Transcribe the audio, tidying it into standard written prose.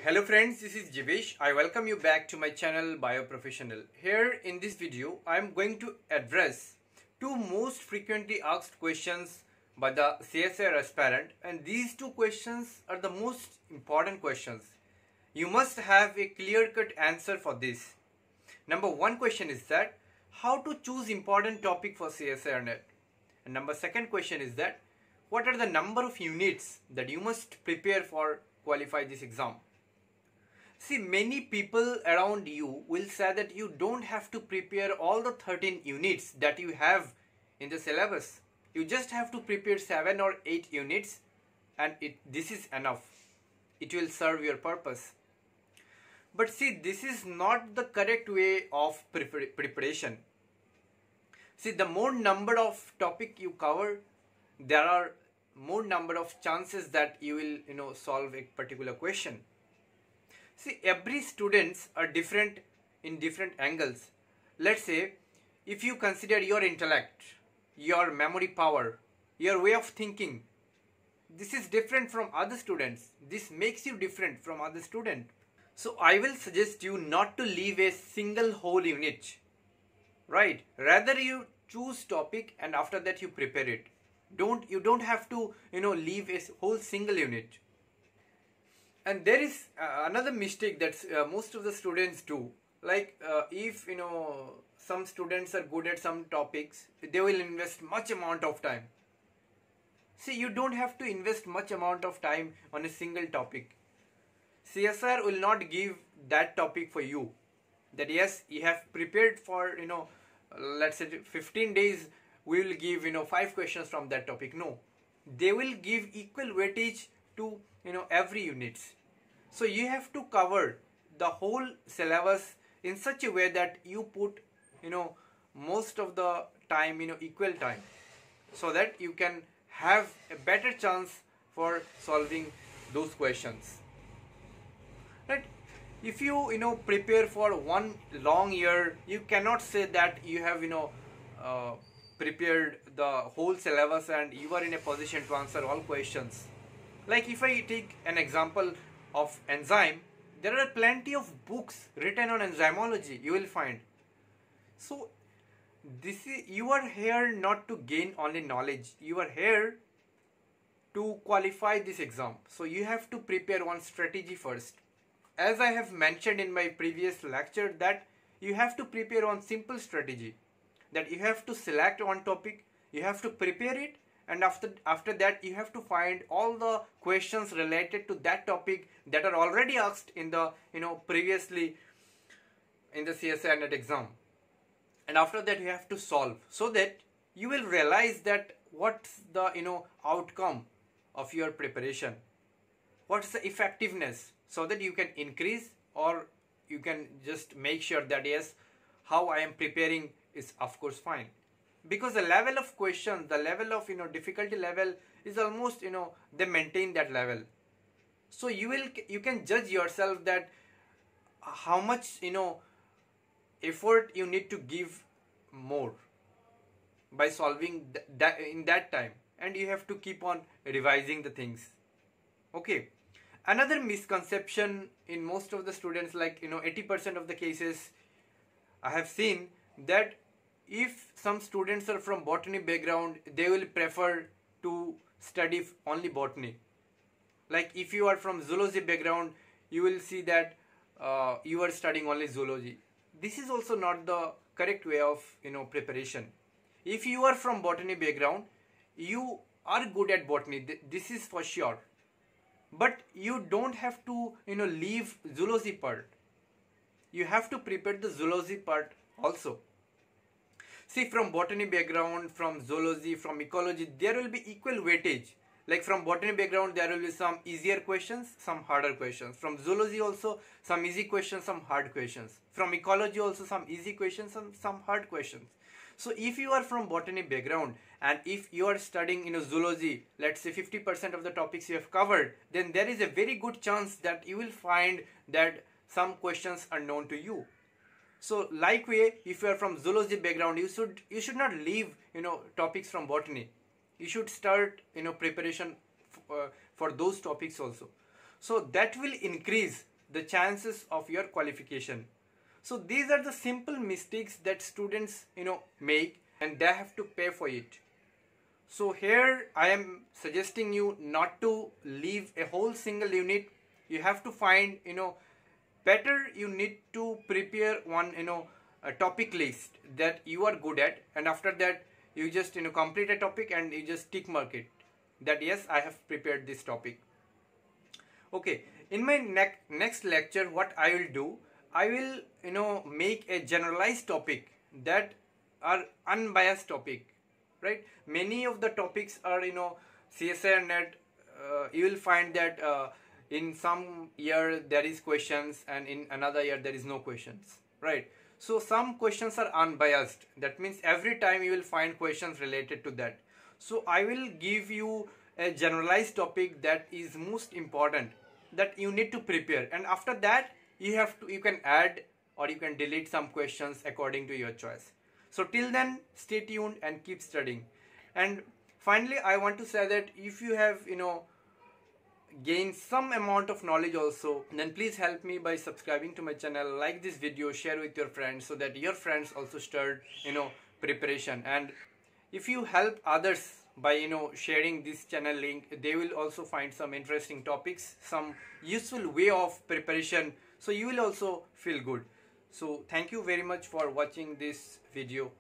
Hello friends, this is Jivesh. I welcome you back to my channel Bioprofessional. Here in this video, I am going to address two most frequently asked questions by the CSIR aspirant, and these two questions are the most important questions. You must have a clear-cut answer for this. Number one question is that how to choose important topic for CSIR net. And number second question is that what are the number of units that you must prepare for qualify this exam. See, many people around you will say that you don't have to prepare all the 13 units that you have in the syllabus. You just have to prepare 7 or 8 units and this is enough. It will serve your purpose. But see, this is not the correct way of preparation. See, the more number of topic you cover, there are more number of chances that you will solve a particular question. See, every students are different in different angles. Let's say if you consider your intellect, your memory power, your way of thinking, this is different from other students. This makes you different from other students. So I will suggest you not to leave a single whole unit, right? Rather you choose topic and after that you prepare it. You don't have to leave a whole single unit. And there is another mistake that most of the students do. Like if some students are good at some topics, they will invest much amount of time. See, you don't have to invest much amount of time on a single topic. CSIR will not give that topic for you. That yes, you have prepared for let's say 15 days. We will give 5 questions from that topic. No, they will give equal weightage to every unit. So you have to cover the whole syllabus in such a way that you put most of the time equal time, so that you can have a better chance for solving those questions, right? If you prepare for one long year, you cannot say that you have prepared the whole syllabus and you are in a position to answer all questions. Like if I take an example of enzyme, there are plenty of books written on enzymology you will find. So you are here not to gain only knowledge, you are here to qualify this exam. So you have to prepare one strategy first. As I have mentioned in my previous lecture, that you have to prepare one simple strategy, that you have to select one topic, you have to prepare it, and after that you have to find all the questions related to that topic that are already asked in the previously in the CSIR net exam, and after that you have to solve, so that you will realize that what's the outcome of your preparation, what's the effectiveness, so that you can increase or you can just make sure that yes, how I am preparing is of course fine. Because the level of questions, the level of difficulty level is almost they maintain that level. So you can judge yourself that how much effort you need to give more by solving that in that time, and you have to keep on revising the things. Okay. Another misconception in most of the students, like 80% of the cases I have seen, that if some students are from botany background, they will prefer to study only botany. Like if you are from zoology background, you will see that you are studying only zoology. This is also not the correct way of preparation. If you are from botany background, you are good at botany. This is for sure. But you don't have to leave zoology part. You have to prepare the zoology part also. See, from botany background, from zoology, from ecology, there will be equal weightage. Like from botany background, there will be some easier questions, some harder questions. From zoology also, some easy questions, some hard questions. From ecology also, some easy questions, some hard questions. So if you are from botany background and if you are studying zoology, let's say 50% of the topics you have covered, then there is a very good chance that you will find that some questions are known to you. So like way, if you are from zoology background, you should not leave topics from botany. You should start preparation for those topics also. So that will increase the chances of your qualification. So these are the simple mistakes that students make, and they have to pay for it. So here I am suggesting you not to leave a whole single unit. You have to find better. You need to prepare one a topic list that you are good at, and after that you just complete a topic and you just tick mark it that yes, I have prepared this topic. Okay, in my next lecture what I will do, I will make a generalized topic that are unbiased topic, right? Many of the topics are CSIR net. You will find that in some year there is questions and in another year there is no questions, right? So some questions are unbiased. That means every time you will find questions related to that. So I will give you a generalized topic that is most important, that you need to prepare, and after that you can add or you can delete some questions according to your choice. So till then, stay tuned and keep studying. And finally, I want to say that if you have gained some amount of knowledge also, then please help me by subscribing to my channel, like this video, share with your friends so that your friends also start preparation. And if you help others by sharing this channel link, they will also find some interesting topics, some useful way of preparation, so you will also feel good. So thank you very much for watching this video.